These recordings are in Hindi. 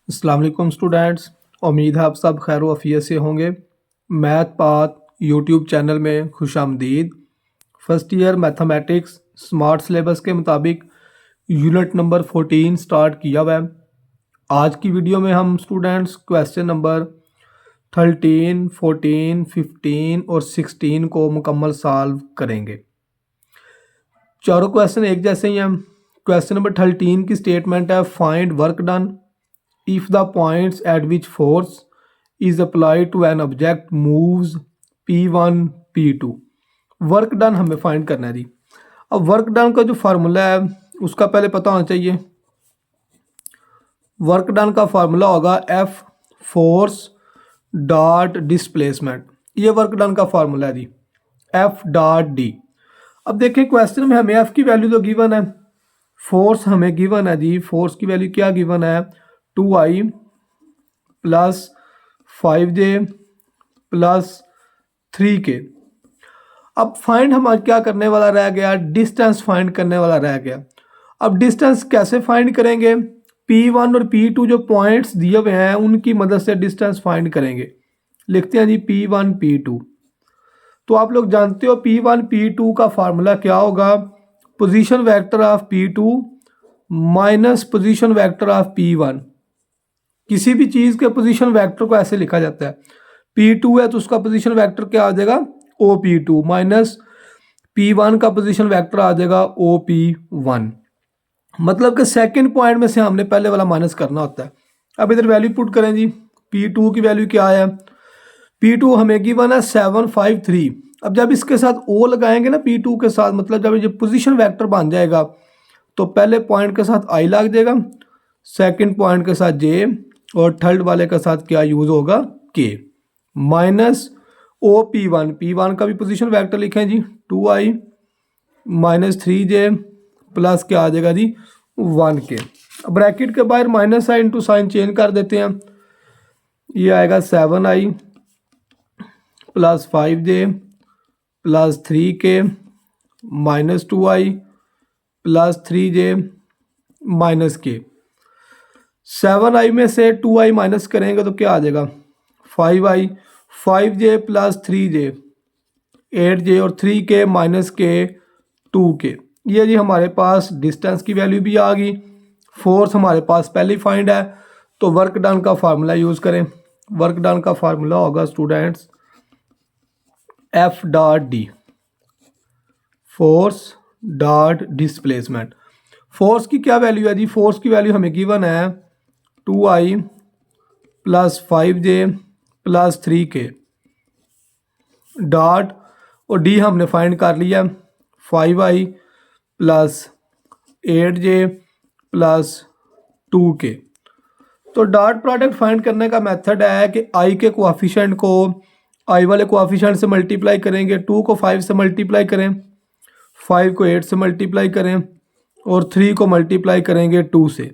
अस्सलाम वालेकुम स्टूडेंट्स। उम्मीद है आप सब खैर वफ़ियत से होंगे। मैथ पाथ यूट्यूब चैनल में खुशामदीद। First year mathematics smart syllabus के मुताबिक यूनिट नंबर 14 स्टार्ट किया हुआ है। आज की वीडियो में हम स्टूडेंट्स क्वेश्चन नंबर 13, 14, 15 और 16 को मुकम्मल सॉल्व करेंगे। चारों क्वेश्चन एक जैसे ही हैं। क्वेश्चन नंबर 13 की स्टेटमेंट है, find work done if the points at which force is applied to an object moves P1 P2। Work done हमें फाइंड करना है जी। अब वर्क डन का जो फार्मूला है उसका पहले पता होना चाहिए। वर्क डन का फार्मूला होगा F फोर्स डॉट डिस्प्लेसमेंट। ये वर्क डन का फार्मूला है जी, F डॉट डी। अब देखिए क्वेश्चन में हमें F की वैल्यू तो गिवन है, फोर्स हमें गिवन है जी। फोर्स की वैल्यू क्या गिवन है, 2i plus 5j plus 3k। अब फाइंड हमारा क्या करने वाला रह गया, डिस्टेंस फाइंड करने वाला रह गया। अब डिस्टेंस कैसे फाइंड करेंगे, P1 और P2 जो पॉइंट्स दिए हुए हैं उनकी मदद से डिस्टेंस फाइंड करेंगे। लिखते हैं जी P1 P2। तो आप लोग जानते हो P1 P2 का फार्मूला क्या होगा, position vector of P2 minus position vector of P1। किसी भी चीज़ के पोजीशन वेक्टर को ऐसे लिखा जाता है, P2 है तो उसका पोजीशन वेक्टर क्या आ जाएगा, OP2 माइनस P1 का पोजीशन वेक्टर आ जाएगा OP1। मतलब कि सेकंड पॉइंट में से हमने पहले वाला माइनस करना होता है। अब इधर वैल्यू पुट करें जी। P2 की वैल्यू क्या है, P2 हमें गिवन है 753। अब जब इसके साथ O लगाएंगे ना P2 के साथ, मतलब जब ये पोजीशन वेक्टर बन जाएगा तो पहले पॉइंट के साथ I लग जाएगा, सेकंड पॉइंट के साथ J और थर्ड वाले का साथ क्या यूज होगा, K माइनस OP1। P1 का भी पोजीशन वेक्टर लिखें जी, 2i माइनस 3j प्लस क्या आ जाएगा जी 1k। ब्रैकेट के बाहर माइनस आई इंटू साइन चेंज कर देते हैं, ये आएगा 7i plus 5j plus 3k minus 2i plus 3j minus k। 7i में से 2i माइनस करेंगे तो क्या आ जाएगा 5i, 5j plus 3j 8j और 3k माइनस k 2k। ये जी हमारे पास डिस्टेंस की वैल्यू भी आ गई। फोर्स हमारे पास पहले ही फाइंड है, तो वर्क डन का फार्मूला यूज़ करें। वर्क डन का फार्मूला होगा students F dot D, force dot displacement. Force की क्या वैल्यू है जी, फोर्स की वैल्यू हमें गिवन है 2i plus 5j plus 3k dot और डी हमने फाइंड कर लिया 5i plus 8j plus 2k। तो डॉट प्रोडक्ट फाइंड करने का मेथड है कि i के कोएफिशिएंट को i वाले कोएफिशिएंट से मल्टीप्लाई करेंगे, 2 को 5 से मल्टीप्लाई करें, 5 को 8 से मल्टीप्लाई करें और 3 को मल्टीप्लाई करेंगे 2 से।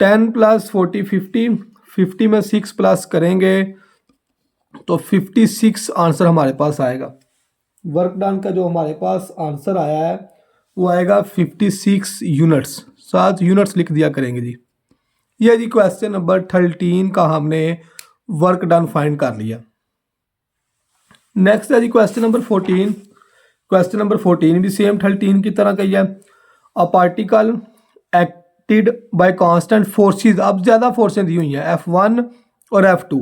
10 प्लस 40 50, 50 में 6 प्लस करेंगे तो 56 आंसर हमारे पास आएगा। वर्क डन का जो हमारे पास आंसर आया है वो आएगा 56 यूनिट्स। 7 यूनिट्स लिख दिया करेंगे जी। ये जी क्वेश्चन नंबर 13 का हमने वर्क डन फाइंड कर लिया। नेक्स्ट है जी क्वेश्चन नंबर 14। क्वेश्चन नंबर 14 भी सेम 13 की तरह का ही है। A particle acted bye constant forces. अब ज़्यादा फोर्सें दी हुई हैं, F1 और F2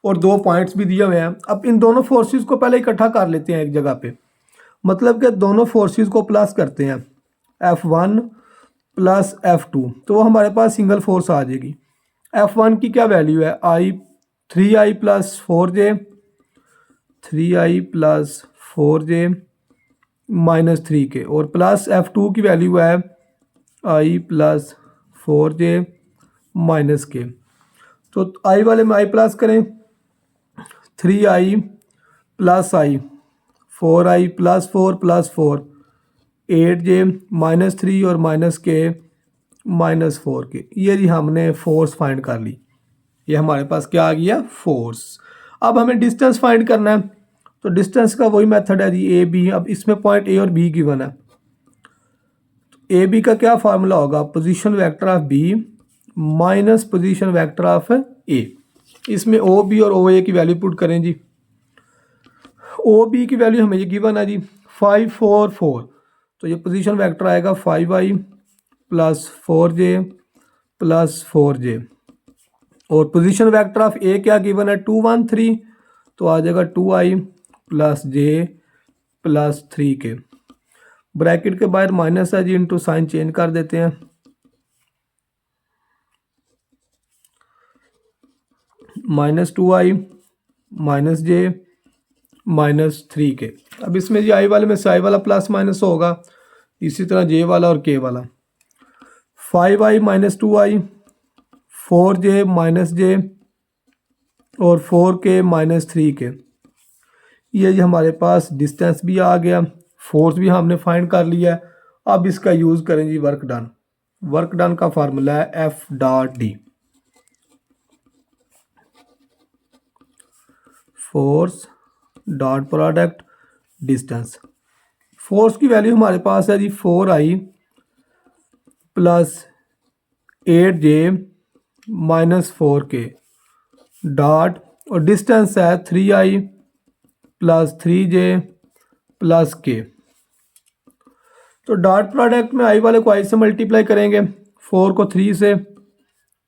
और 2 पॉइंट्स भी दिए हुए हैं। अब इन दोनों फोर्सेस को पहले इकट्ठा कर लेते हैं एक जगह पे, मतलब कि दोनों फोर्सेस को प्लस करते हैं, F1 प्लस F2, तो वो हमारे पास सिंगल फोर्स आ जाएगी। F1 की क्या वैल्यू है, 3i plus 4j, 3i plus 4j minus 3k और प्लस F2 की वैल्यू है i plus 4j minus k। तो i वाले में i प्लस करें, 3i plus i, 4i plus 4 plus 4, 8j minus 3 और माइनस k माइनस 4k। ये जी हमने फोर्स फाइंड कर ली। ये हमारे पास क्या आ गया, फोर्स। अब हमें डिस्टेंस फाइंड करना है, तो डिस्टेंस का वही मेथड है जी, ए बी। अब इसमें पॉइंट ए और बी गिवन है, ए बी का क्या फार्मूला होगा, position vector of B minus position vector of A. इसमें ओ बी और ओ ए की वैल्यू पुट करें जी। ओ बी की वैल्यू हमें ये गिवन है जी 5 4 4, तो ये पोजीशन वेक्टर आएगा 5i plus 4j plus 4j। और पोजीशन वेक्टर ऑफ ए क्या गिवन है 2 1 3, तो आ जाएगा 2i plus j plus 3k। Bracket के बाहर माइनस है जी, इंटू साइन चेंज कर देते हैं, -2i minus j minus 3k। अब इसमें जी आई वाले में से आई वाला प्लस माइनस होगा, इसी तरह जे वाला और के वाला। 5i minus 2i, 4j minus j और 4k माइनस 3k। ये जी हमारे पास डिस्टेंस भी आ गया, फोर्स भी हमने फाइंड कर लिया है। अब इसका यूज़ करें जी वर्क डन। वर्क डन का फार्मूला है F dot D, force dot product distance. Force की वैल्यू हमारे पास है जी 4i plus 8j minus 4k dot, और डिस्टेंस है 3i plus 3j plus k। तो डॉट प्रोडक्ट में आई वाले को आई से मल्टीप्लाई करेंगे, 4 को 3 से,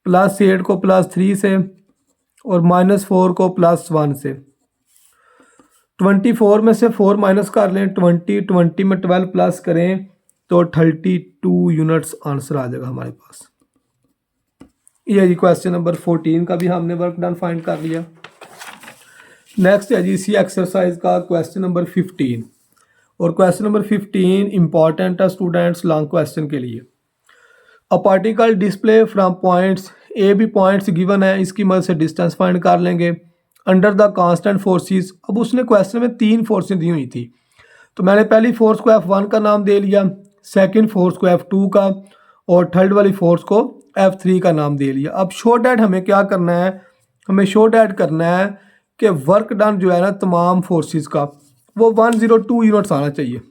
प्लस 8 को प्लस 3 से, और माइनस 4 को प्लस 1 से। 24 में से 4 माइनस कर लें, 20 में 12 प्लस करें तो 32 यूनिट्स आंसर आ जाएगा हमारे पास। ये जी क्वेश्चन नंबर 14 का भी हमने वर्क डन फाइंड कर लिया। नेक्स्ट है जी इसी एक्सरसाइज का क्वेश्चन नंबर 15, और क्वेश्चन नंबर 15 इंपॉर्टेंट है स्टूडेंट्स लॉन्ग क्वेश्चन के लिए। A particle display from points A B points given है, इसकी मदद से डिस्टेंस फाइंड कर लेंगे अंडर द कांस्टेंट फोर्सेस। अब उसने क्वेश्चन में 3 फोर्सेस दी हुई थी, तो मैंने पहली फोर्स को F1 का नाम दे लिया, सेकंड फोर्स को F2 का, और थर्ड वाली फोर्स को F3 का नाम दे लिया। अब शो डैट हमें क्या करना है, हमें शो डैट करना है कि वर्क डन जो है ना तमाम फोर्सेस का वो 102 यूनिट्स आना चाहिए।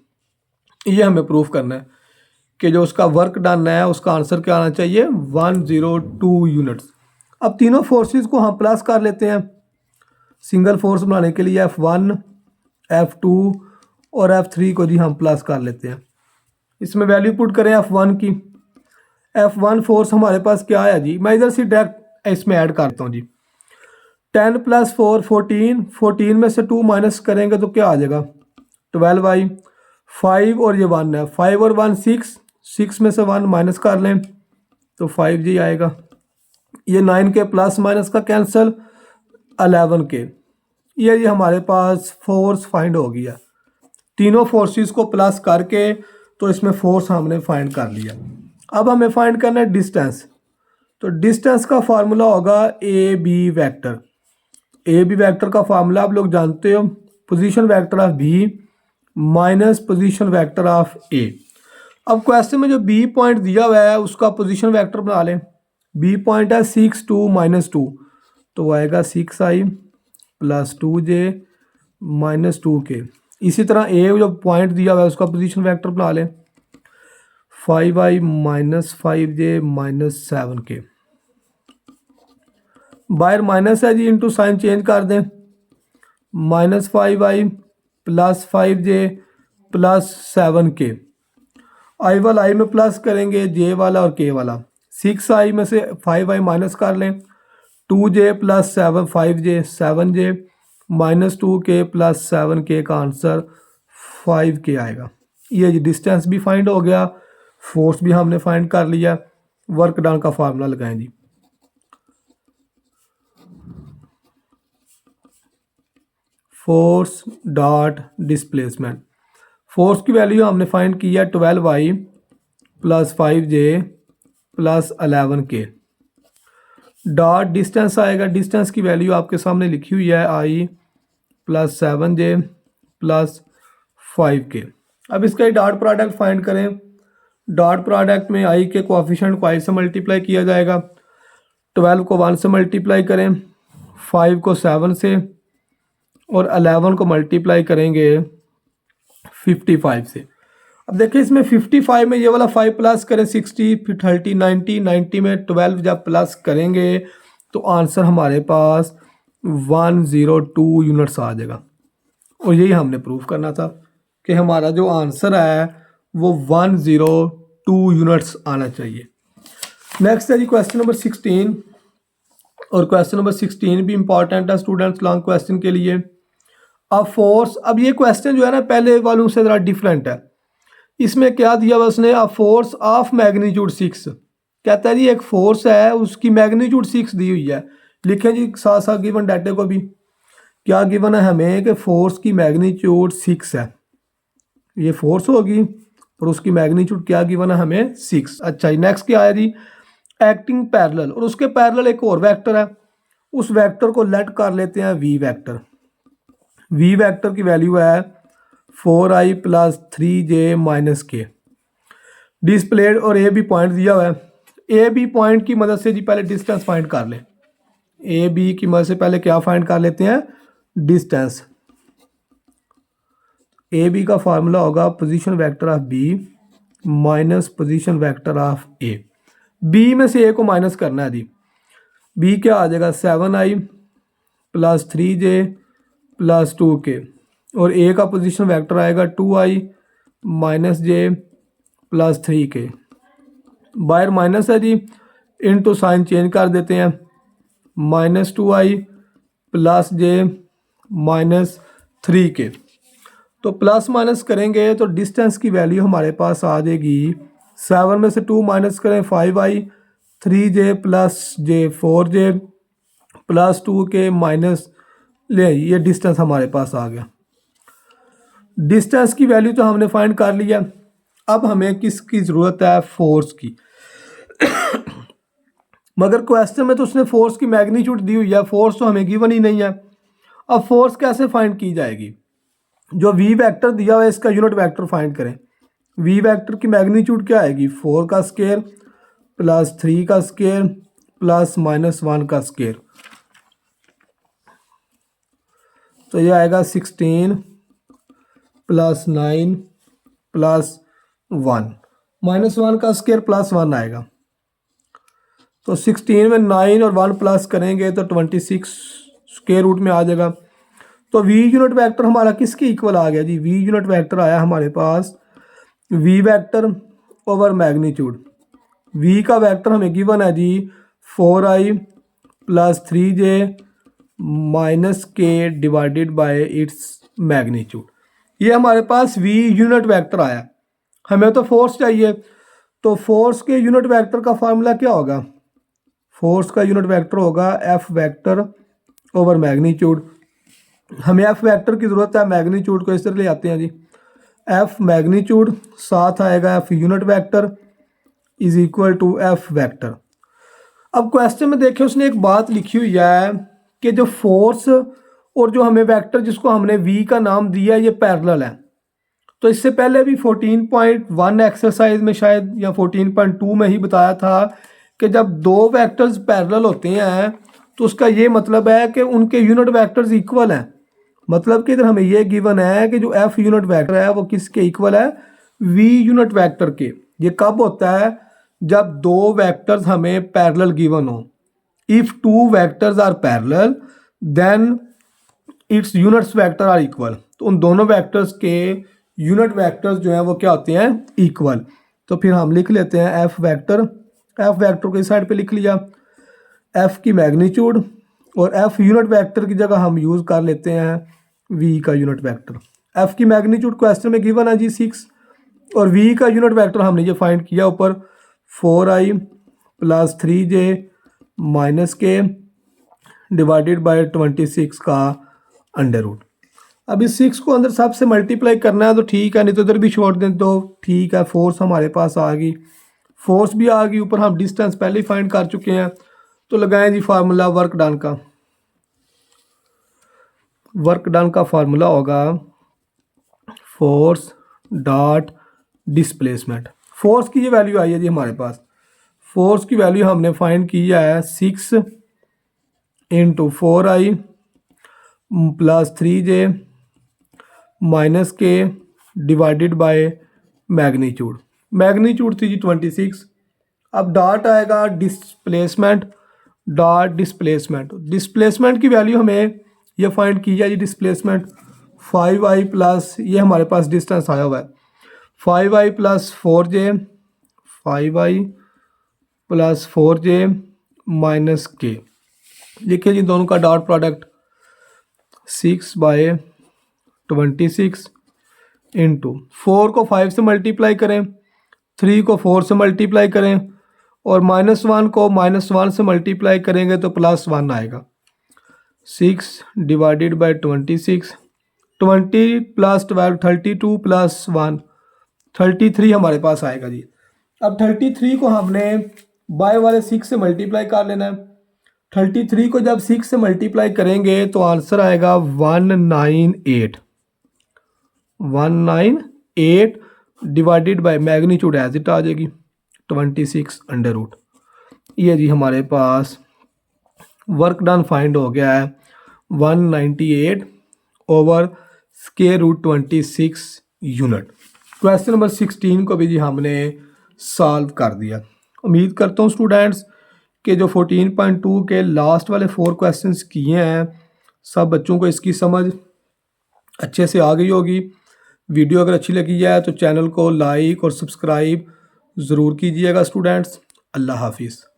ये हमें प्रूफ करना है कि जो उसका वर्क डन है उसका आंसर क्या आना चाहिए, 102 यूनिट्स। अब तीनों फोर्सेस को हम प्लस कर लेते हैं सिंगल फोर्स बनाने के लिए, F1 F2 और F3 को जी हम प्लस कर लेते हैं। इसमें वैल्यू पुट करें F1 की। F1 फोर्स हमारे पास क्या है जी, मैं इधर से डायरेक्ट इसमें ऐड करता हूँ जी। 10 प्लस 4 14, 14 में से 2 माइनस करेंगे तो क्या आ जाएगा 12i, 5 और ये 1 है, 5 और 1 6, 6 में से 1 माइनस कर लें तो 5j आएगा। ये 9 के प्लस माइनस का कैंसिल, 11 के। ये हमारे पास फोर्स फाइंड हो गया। तीनों फोर्सेस को प्लस करके तो इसमें फोर्स हमने फाइंड कर लिया। अब हमें फाइंड करना है डिस्टेंस। तो डिस्टेंस का फार्मूला होगा A B vector. A B vector का फार्मूला आप लोग जानते हो, position vector of B minus position vector of A. अब क्वेश्चन में जो बी पॉइंट दिया हुआ है उसका पोजीशन वेक्टर बना लें। बी पॉइंट है 6 2 -2, तो वो आएगा 6i plus 2j minus 2k। इसी तरह ए जो पॉइंट दिया हुआ है उसका पोजीशन वेक्टर बना लें, 5i minus 5j minus 7k। बाहर माइनस है जी, इंटू साइन चेंज कर दें, -5i plus 5j plus 7k। आई वाला आई में प्लस करेंगे, जे वाला और के वाला। 6i में से 5i माइनस कर लें, 2j plus 7 5j 7j minus 2k plus 7k का आंसर 5k आएगा। ये जी डिस्टेंस भी फाइंड हो गया, फोर्स भी हमने फाइंड कर लिया। वर्क डन का फार्मूला लगाएं जी। Force dot displacement. फोर्स की वैल्यू हमने फाइंड किया 12i plus 5j plus 11k dot distance आएगा। डिस्टेंस की वैल्यू आपके सामने लिखी हुई है, i plus 7j plus 5k। अब इसका डॉट प्रोडक्ट फाइंड करें। डॉट प्रोडक्ट में i के कोएफिशिएंट को i से मल्टीप्लाई किया जाएगा, 12 को 1 से मल्टीप्लाई करें, 5 को 7 से, और 11 को मल्टीप्लाई करेंगे 55 से। अब देखिए इसमें 55 में ये वाला 5 प्लस करें 60, फिर 30, 90, 90 में 12 जब प्लस करेंगे तो आंसर हमारे पास 102 यूनिट्स आ जाएगा। और यही हमने प्रूव करना था कि हमारा जो आंसर है वो 102 यूनिट्स आना चाहिए। नेक्स्ट है जी क्वेश्चन नंबर 16, और क्वेश्चन नंबर 16 भी इंपॉर्टेंट है स्टूडेंट्स लॉन्ग क्वेश्चन के लिए। अब फोर्स, अब ये क्वेश्चन जो है ना पहले वालों से ज़रा डिफरेंट है। इसमें क्या दिया हुआ उसने, अ फोर्स ऑफ मैग्नीट्यूड 6, कहता है जी एक फोर्स है उसकी मैग्नीट्यूड 6 दी हुई है। लिखें जी साथ साथ गिवन डाटे को भी, क्या गिवन है हमें कि फोर्स की मैग्नीट्यूड 6 है, ये फोर्स होगी और उसकी मैग्नीट्यूड क्या गिवन है हमें 6। अच्छा जी नेक्स्ट क्या है जी, एक्टिंग पैरेलल, और उसके पैरेलल एक और वेक्टर है, उस वेक्टर को लेट कर लेते हैं वी वेक्टर। वी वेक्टर की वैल्यू है 4i प्लस 3j माइनस के डिस्प्लेड, और ए बी पॉइंट दिया हुआ है। ए बी पॉइंट की मदद से जी पहले डिस्टेंस फाइंड कर लें। ए बी की मदद से पहले क्या फाइंड कर लेते हैं, डिस्टेंस। ए बी का फार्मूला होगा position vector of B minus position vector of A. B में से ए को माइनस करना है जी, बी क्या आ जाएगा 7i plus 3j plus 2k, और ए का पोजीशन वेक्टर आएगा 2i माइनस जे प्लस 3k। बाहर माइनस है जी, इनटू साइन चेंज कर देते हैं, माइनस 2i प्लस जे माइनस 3k। तो प्लस माइनस करेंगे तो डिस्टेंस की वैल्यू हमारे पास आ जाएगी, 7 में से 2 माइनस करें 5i, 3j प्लस जे 4j प्लस 2k माइनस, ले ये डिस्टेंस हमारे पास आ गया। डिस्टेंस की वैल्यू तो हमने फाइंड कर लिया। अब हमें किसकी ज़रूरत है, फोर्स की। मगर क्वेश्चन में तो उसने फोर्स की मैग्नीट्यूड दी हुई है, फोर्स तो हमें गिवन ही नहीं है। अब फोर्स कैसे फाइंड की जाएगी, जो वी वेक्टर दिया हुआ है इसका यूनिट वेक्टर फाइंड करें। वी वेक्टर की मैग्नीट्यूड क्या आएगी, 4 का स्क्वायर प्लस 3 का स्क्वायर प्लस -1 का स्क्वायर, तो ये आएगा 16 प्लस 9 प्लस 1, -1 का स्क्वायर प्लस 1 आएगा। तो 16 में 9 और 1 प्लस करेंगे तो 26 स्क्वायर रूट में आ जाएगा। तो वी यूनिट वेक्टर हमारा किसके इक्वल आ गया जी, वी यूनिट वेक्टर आया हमारे पास V vector over magnitude. V का वेक्टर हमें गिवन है जी 4i plus 3j minus K divided by its magnitude. ये हमारे पास वी यूनिट वेक्टर आया। हमें तो फोर्स चाहिए, तो फोर्स के यूनिट वेक्टर का फार्मूला क्या होगा, फोर्स का यूनिट वेक्टर होगा एफ वेक्टर ओवर मैग्नीट्यूड। हमें एफ वेक्टर की ज़रूरत है, मैग्नीट्यूड को इस तरह ले आते हैं जी, एफ मैग्नीट्यूड साथ आएगा F unit vector is equal to F vector. अब क्वेश्चन में देखिए उसने एक बात लिखी हुई है कि जो फोर्स और जो हमें वेक्टर जिसको हमने वी का नाम दिया ये पैरेलल है। तो इससे पहले भी 14.1 एक्सरसाइज में शायद या 14.2 में ही बताया था कि जब दो वेक्टर्स पैरेलल होते हैं तो उसका ये मतलब है कि उनके यूनिट वेक्टर्स इक्वल हैं। मतलब कि इधर हमें ये गिवन है कि जो एफ यूनिट वेक्टर है वो किसके इक्वल है, वी यूनिट वेक्टर के। ये कब होता है, जब दो वेक्टर्स हमें पैरेलल गिवन हो। If two vectors are parallel then its units vector are equal. तो उन दोनों वेक्टर्स के यूनिट वेक्टर्स जो हैं वो क्या होते हैं, इक्वल। तो फिर हम लिख लेते हैं एफ वेक्टर, एफ वेक्टर को इस साइड पे लिख लिया, एफ की मैग्नीट्यूड, और एफ यूनिट वेक्टर की जगह हम यूज़ कर लेते हैं वी का यूनिट वेक्टर। एफ की मैग्नीट्यूड क्वेश्चन में गिवन है जी 6, और वी का यूनिट वेक्टर हमने ये फाइंड किया ऊपर 4i plus 3j minus K divided bye 26 का अंडर रूट। अब इस 6 को अंदर सबसे मल्टीप्लाई करना है तो ठीक है, नहीं तो इधर भी छोड़ दें तो ठीक है। फोर्स हमारे पास आ गई, फोर्स भी आ गई, ऊपर हम डिस्टेंस पहले ही फाइंड कर चुके हैं। तो लगाएं जी फार्मूला वर्क डन का। वर्क डन का फार्मूला होगा फोर्स डॉट डिस्प्लेसमेंट। फोर्स की ये वैल्यू आई है जी हमारे पास, फोर्स की वैल्यू हमने फाइंड किया है 6 into 4i plus 3j minus K divided by magnitude. Magnitude थी जी 26। अब डॉट आएगा डिस्प्लेसमेंट, डॉट डिस्प्लेसमेंट। डिस्प्लेसमेंट की वैल्यू हमें ये फाइंड की जाए जी। डिस्प्लेसमेंट 5i प्लस, ये हमारे पास डिस्टेंस आया हुआ है, 5i plus 4j, 5i plus 4j minus के। देखिए जी दोनों का डॉट प्रोडक्ट 6/26 इंटू 4 को 5 से मल्टीप्लाई करें, 3 को 4 से मल्टीप्लाई करें और -1 को -1 से मल्टीप्लाई करेंगे तो +1 आएगा। 6/26, 20 प्लस 12 32 प्लस 1 33 हमारे पास आएगा जी। अब 33 को हमने बाय वाले 6 से मल्टीप्लाई कर लेना है। 33 को जब 6 से मल्टीप्लाई करेंगे तो आंसर आएगा 198 divided by magnitude as it आ जाएगी 26√। ये जी हमारे पास वर्क डन फाइंड हो गया है 198/√26 यूनिट। क्वेश्चन नंबर 16 को भी जी हमने सॉल्व कर दिया। उम्मीद करता हूँ स्टूडेंट्स कि जो 14.2 के लास्ट वाले 4 क्वेश्चंस किए हैं सब बच्चों को इसकी समझ अच्छे से आ गई होगी। वीडियो अगर अच्छी लगी जाए तो चैनल को लाइक और सब्सक्राइब ज़रूर कीजिएगा स्टूडेंट्स। अल्लाह हाफिज़।